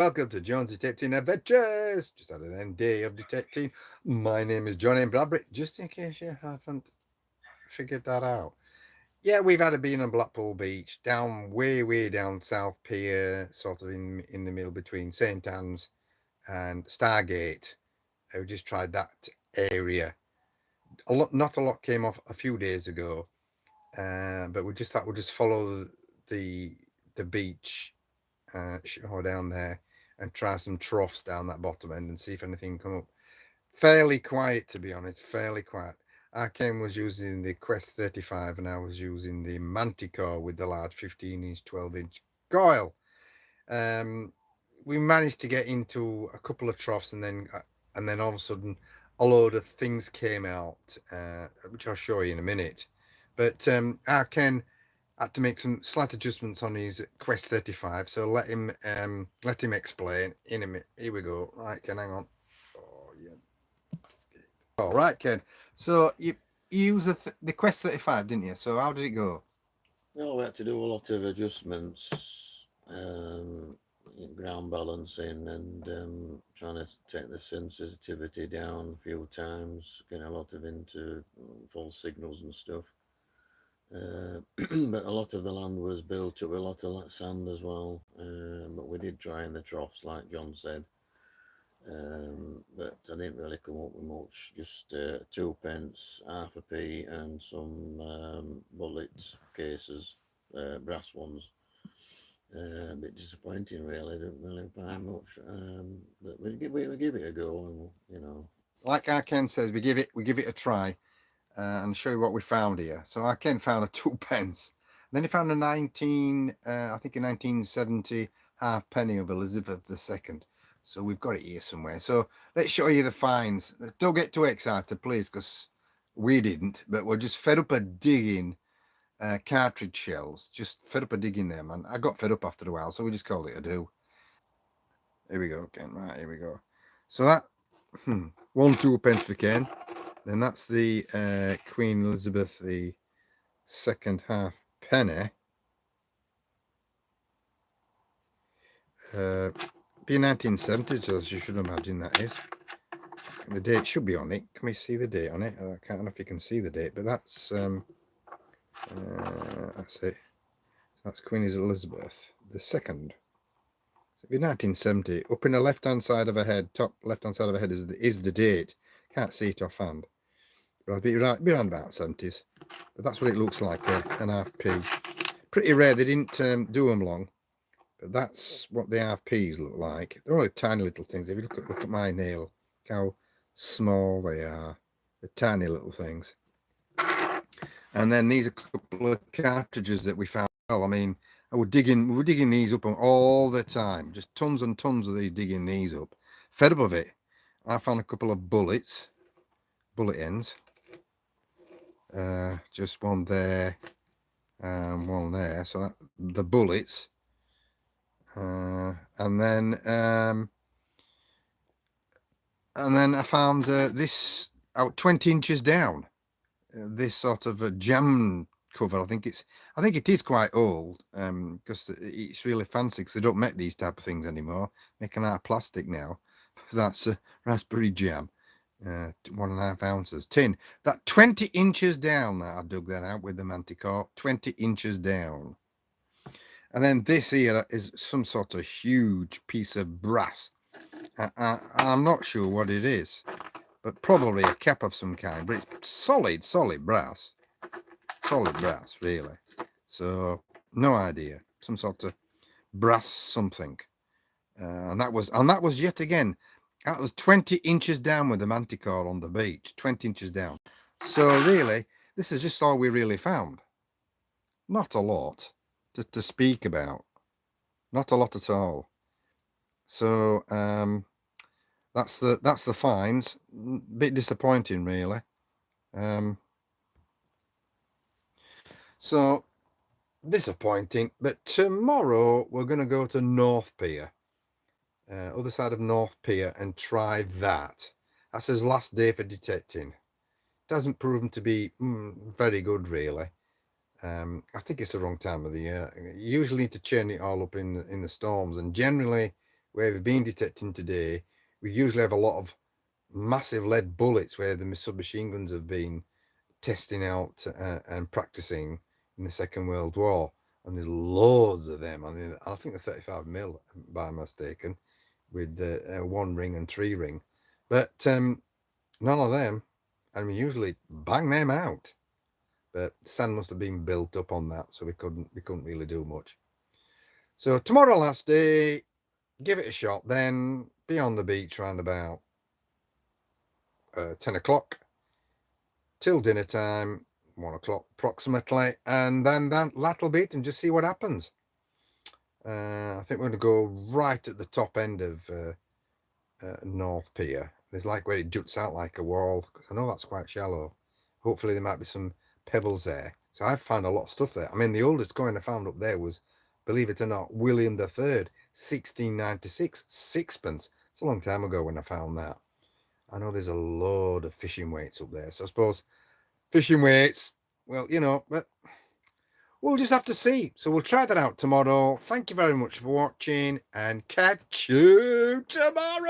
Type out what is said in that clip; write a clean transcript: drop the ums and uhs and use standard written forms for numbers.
Welcome to John's Detecting Adventures. Just had an end day of detecting. My name is John M. Bradbury, just in case you haven't figured that out. Yeah, we've had a been on Blackpool Beach, down way down South Pier, sort of in the middle between St Anne's and Stargate. We just tried that area. Not a lot came off a few days ago, but we just thought we'd just follow the the beach shore down there and try some troughs down that bottom end and see if anything come up. Fairly quiet, to be honest, fairly quiet. Ken was using the Quest 35 and I was using the Manticore with the large 15-inch, 12-inch coil. Um, we managed to get into a couple of troughs and then all of a sudden a load of things came out, which I'll show you in a minute. But Ken had to make some slight adjustments on his Quest 35, so let him explain in a minute. Here we go. Right, Ken, hang on. Oh yeah. All right, Ken. So you used the Quest 35, didn't you? So how did it go? Well, we had to do a lot of adjustments, ground balancing, and trying to take the sensitivity down a few times, getting a lot of into false signals and stuff. But a lot of the land was built up with a lot of sand as well. But we did try in the troughs, like John said. But I didn't really come up with much. Just two pence, half a p, and some bullet cases, brass ones. A bit disappointing, really. Didn't really find much, but we give it a go, and Like our Ken says, we give it a try and show you what we found here. So our Ken found a two pence. Then he found a 1970 halfpenny of Elizabeth II. So we've got it here somewhere. So let's show you the finds. Don't get too excited, please, because we didn't. But we're just fed up of digging cartridge shells. Just fed up of digging them, and I got fed up after a while, so we just called it a do. Here we go, Ken. Right, here we go. So that 1 2 pence for Ken. Then that's the Queen Elizabeth the second half penny. Be 1970s, as you should imagine that is. The date should be on it. Can we see the date on it? I can't know if you can see the date, but that's it. That's Queen Elizabeth the second. So it'd be 1970. Up in the left-hand side of her head, top left-hand side of her head is the date. Can't see it offhand, but I'll be around about 70s. But that's what it looks like, an half p. Pretty rare. They didn't do them long, but that's what the half p's look like. They're only tiny little things. If you look at my nail, how small they are. They're tiny little things. And then these are a couple of cartridges that we found. Well, I mean, we were digging these up all the time, just tons and tons of these, digging these up. Fed up of it. I found a couple of bullet ends. Just one there and one there. So the bullets. And then I found this out 20 inches down. This sort of a jam cover. I think it is quite old because it's really fancy because they don't make these type of things anymore. Make them out of plastic now. That's a raspberry jam. 1.5 ounces tin. That 20 inches down. That I dug that out with the Manticore. 20 inches down. And then this here is some sort of huge piece of brass. I'm not sure what it is, but probably a cap of some kind. But it's solid brass. Solid brass, really. So no idea. Some sort of brass something. And that was yet again. That was 20 inches down with the Manticore on the beach. 20 inches down. So really, this is just all we really found. Not a lot to speak about. Not a lot at all. So that's the finds. Bit disappointing, really. So disappointing. But tomorrow we're going to go to North Pier, other side of North Pier, and try that. That's his last day for detecting. Doesn't prove to be very good, really. I think it's the wrong time of the year. You usually need to chain it all up in the storms, and generally where we've been detecting today, we usually have a lot of massive lead bullets where the submachine guns have been testing out and practicing in the Second World War. And there's loads of them. I mean, I think the 35mm, by mistaken, with the 1 ring and 3 ring. But none of them. And we usually bang them out. But sand must have been built up on that, so we couldn't really do much. So tomorrow, last day, give it a shot. Then be on the beach around about 10 o'clock till dinner time, 1 o'clock approximately, and then that'll be it, and just see what happens. I think we're going to go right at the top end of North Pier. There's like where it juts out like a wall, because I know that's quite shallow. Hopefully there might be some pebbles there. So I've found a lot of stuff there. I mean, the oldest coin I found up there was, believe it or not, William III, 1696, sixpence. It's a long time ago when I found that. I know there's a load of fishing weights up there. So I suppose fishing weights, well, you know, but we'll just have to see. So we'll try that out tomorrow. Thank you very much for watching, and catch you tomorrow.